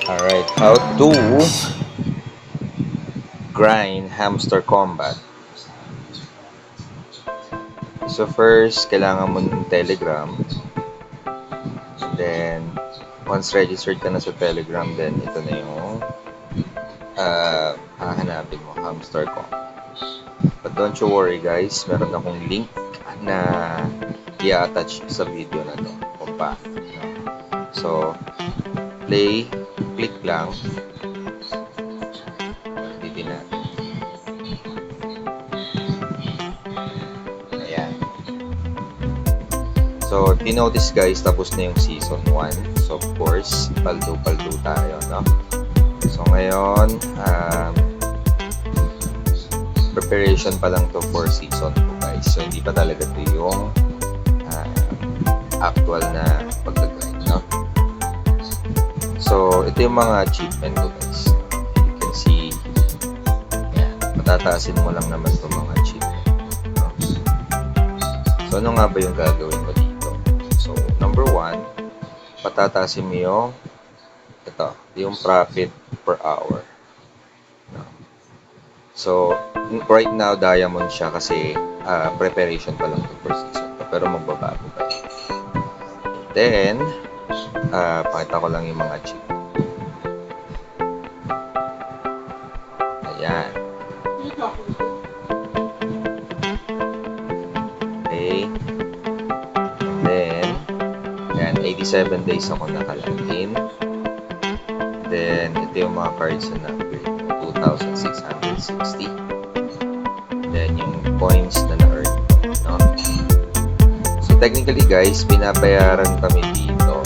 Alright, how to grind Hamster Combat. So first, kailangan mo ng Telegram. Then, once registered ka na sa Telegram, then ito na yung hahanapin mo, Hamster Combat. But don't you worry guys, meron akong link na i-attach sa video na to kung paano. So, click lang. Dito natin. Ayan. So, tinotice guys, tapos na yung season 1. So, of course, paldo-paldo tayo, no? So, ngayon, preparation pa lang to for season 2 guys. So, hindi pa talaga to yung actual na pag-grind, no? So, ito yung mga achievement ko guys. You can see, yan, matataasin mo lang naman itong mga achievement, no? So, ano nga ba yung gagawin mo dito? So, number 1, patataasin mo yung yung profit per hour, no? So, right now, diamond siya kasi preparation pa lang ito for season 2, pero magbabago pa. Then, pakita ko lang yung mga achievement. Ayan. Okay. And then, ayan, 87 days ako nakalagin. Then, ito yung mga cards na na-upgrade. 2,660. Then, yung points na na-earn. No? So, technically guys, binabayaran kami dito.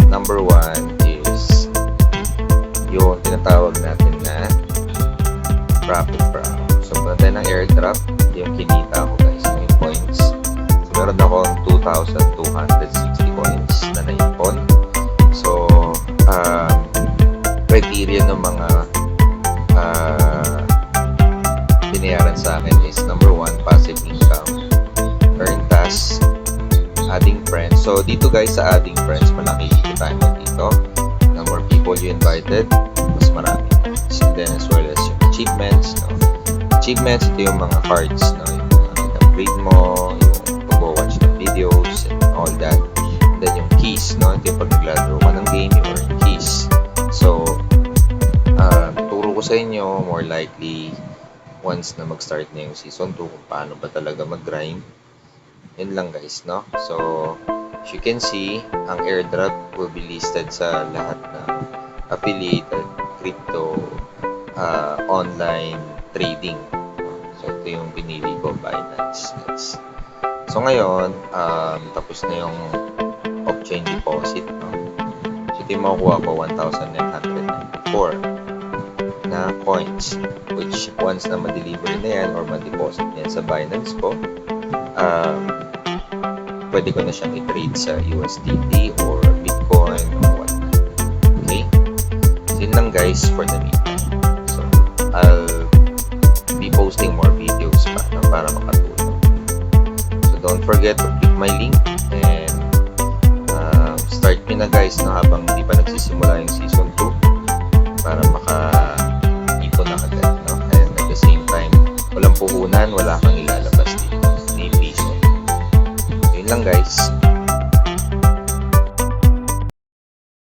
Number 1 is yung tinatawag natin na profit per hour. So, kung natin ng airdrop, yung kinita ko guys, yung points. So, meron akong 2,260 coins na naipon. So, criteria ng mga binayaran sa akin is number 1, passive income, earn tasks, adding friends. So, dito guys sa adding friends, malaki kikitain mo dito. The more people you invited, mas marami. And then as well as yung achievements, no? Achievements, ito yung mga cards, no? Yung mga upgrade mo, yung pag-watch ng videos, and all that. And then yung keys, no? Ito yung pag naglalaro ka ng game, yung earn keys. So, turo ko sa inyo, more likely, once na mag-start na yung season 2, kung paano ba talaga mag-grind. Yun lang guys, no? So, as you can see, ang airdrop will be listed sa lahat ng affiliated crypto online trading. So, ito yung pinili ko, Binance. Yes. So, ngayon, tapos na yung off-chain deposit, no? So, ito yung makukuha ko, 1,994 na coins, which once na ma-deliver na yan or ma-deposit na yan sa Binance ko, pwede ko na siyang i-trade sa USDT or Bitcoin or whatnot. Okay? So, yun lang guys for the meantime. So, I'll be posting more videos pa para makatulong. So, don't forget to click my link and start me na guys na habang hindi pa nagsisimula yung season 2 para maka-ipon na agad, no? And at the same time, walang puhunan, wala kang ilalabas dito. Ni piso. Yun lang guys.